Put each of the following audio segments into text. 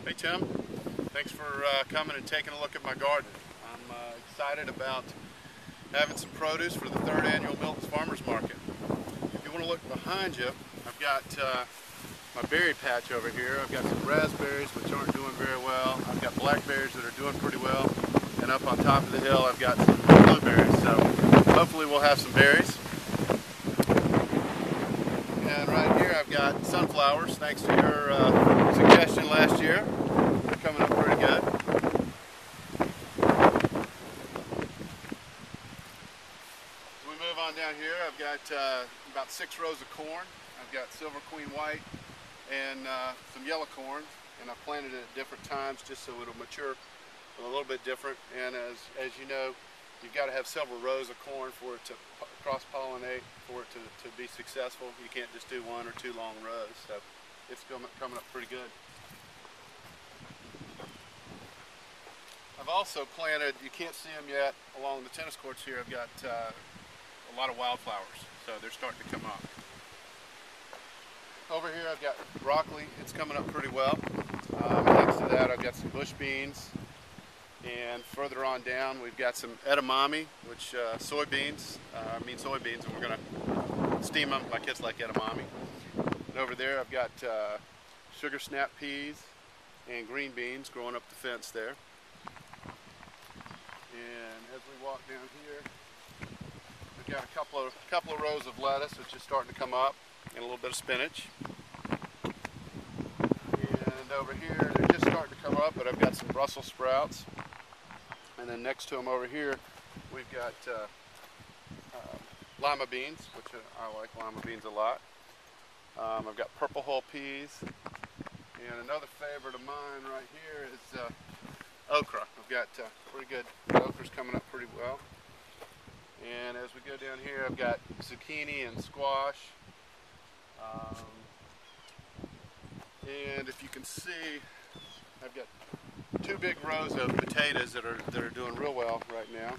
Hey Tim, thanks for coming and taking a look at my garden. I'm excited about having some produce for the third annual Milton's Farmers Market. If you want to look behind you, I've got my berry patch over here. I've got some raspberries which aren't doing very well. I've got blackberries that are doing pretty well. And up on top of the hill I've got some blueberries. So hopefully we'll have some berries. And right here I've got sunflowers, thanks to your suggestion last year. They're coming up pretty good. As we move on down here, I've got about 6 rows of corn. I've got Silver Queen White and some yellow corn, and I've planted it at different times just so it'll mature a little bit different. And as you know, you've got to have several rows of corn for it to cross-pollinate, for it to be successful. You can't just do 1 or 2 long rows, so it's coming up pretty good. I've also planted, you can't see them yet, along the tennis courts here, I've got a lot of wildflowers, so they're starting to come up. Over here I've got broccoli, it's coming up pretty well. Next to that I've got some bush beans, and further on down we've got some edamame, which soybeans, and we're going to steam them. My kids like edamame. And over there I've got sugar snap peas and green beans growing up the fence there. And as we walk down here, we've got a couple of rows of lettuce, which is starting to come up, and a little bit of spinach. And over here, they're just starting to come up, but I've got some Brussels sprouts. And then next to them over here, we've got lima beans, which I like lima beans a lot. I've got purple hull peas, and another favorite of mine right here is okra. I've got pretty good okras coming up pretty well. And as we go down here, I've got zucchini and squash. And if you can see, I've got 2 big rows of potatoes that are doing real well right now.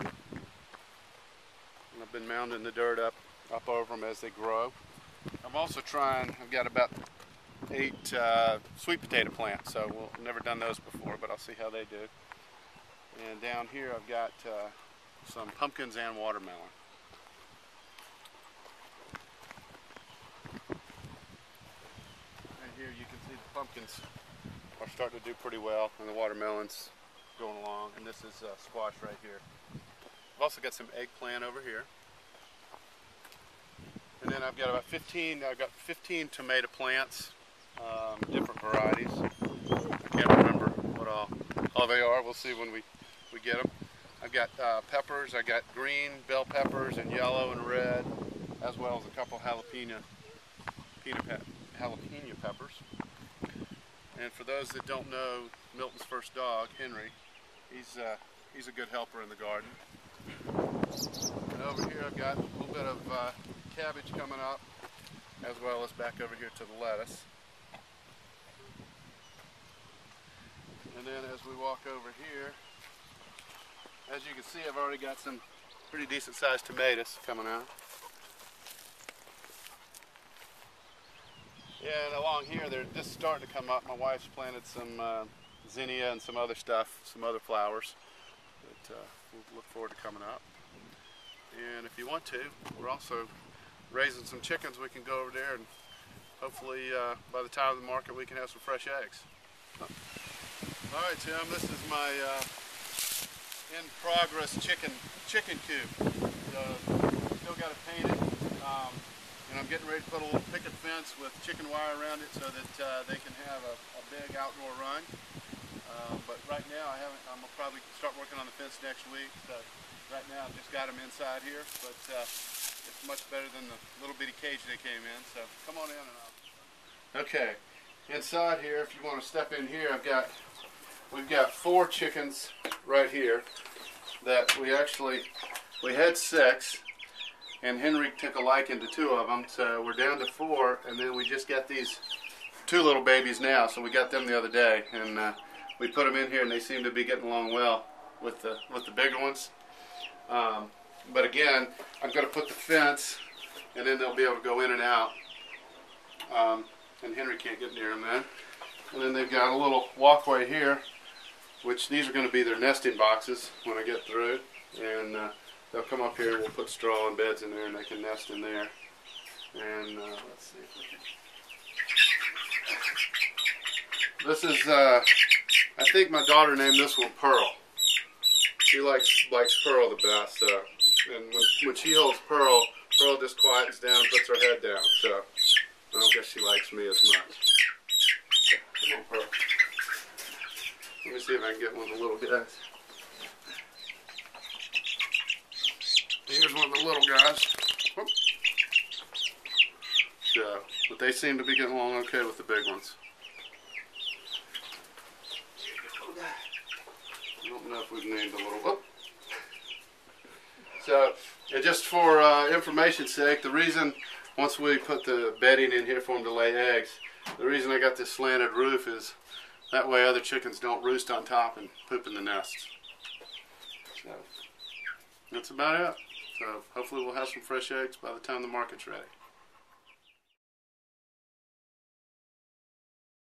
And I've been mounding the dirt up over them as they grow. I'm also I've got about 8 sweet potato plants, so we've never done those before, but I'll see how they do. And down here I've got some pumpkins and watermelon. And here you can see the pumpkins are starting to do pretty well, and the watermelon's going along, and this is squash right here. I've also got some eggplant over here. And then I've got about 15 tomato plants, different varieties. I can't remember what all they are. We'll see when we get them. I've got peppers. I got green bell peppers and yellow and red, as well as a couple jalapeno peppers. And for those that don't know Milton's first dog, Henry, he's a good helper in the garden. And over here I've got a little bit of cabbage coming up, as well as back over here to the lettuce. And then as we walk over here, as you can see, I've already got some pretty decent sized tomatoes coming out. And along here, they're just starting to come up. My wife's planted some zinnia and some other stuff, some other flowers that we'll look forward to coming up. And if you want to, we're also raising some chickens. We can go over there, and hopefully by the time of the market we can have some fresh eggs. Alright Tim, this is my in progress chicken coop. Still got to paint it, and I'm getting ready to put a little picket fence with chicken wire around it so that they can have a big outdoor run. But right now I'm gonna probably start working on the fence next week. So right now I've just got them inside here, but it's much better than the little bitty cage they came in. So come on in and I'll. Okay, inside here, if you want to step in here, we've got 4 chickens right here that we had 6, and Henry took a liking to 2 of them, so we're down to 4, and then we just got these 2 little babies now, so we got them the other day, and we put them in here, and they seem to be getting along well with the bigger ones. But again, I'm going to put the fence, and then they'll be able to go in and out, and Henry can't get near them then. And then they've got a little walkway here, which these are going to be their nesting boxes when I get through. And they'll come up here and we'll put straw and beds in there and they can nest in there. And let's see if we can... This is, I think my daughter named this one Pearl. She likes Pearl the best. And when she holds Pearl, Pearl just quietens down and puts her head down. So I don't guess she likes me as much. Come on, Pearl. Let me see if I can get one of the little guys. Here's one of the little guys. Whoop. So, but they seem to be getting along okay with the big ones. I don't know if we've named the little one. So, and just for information's sake, the reason, once we put the bedding in here for them to lay eggs, the reason I got this slanted roof is that way other chickens don't roost on top and poop in the nests. So, that's about it. So, hopefully we'll have some fresh eggs by the time the market's ready.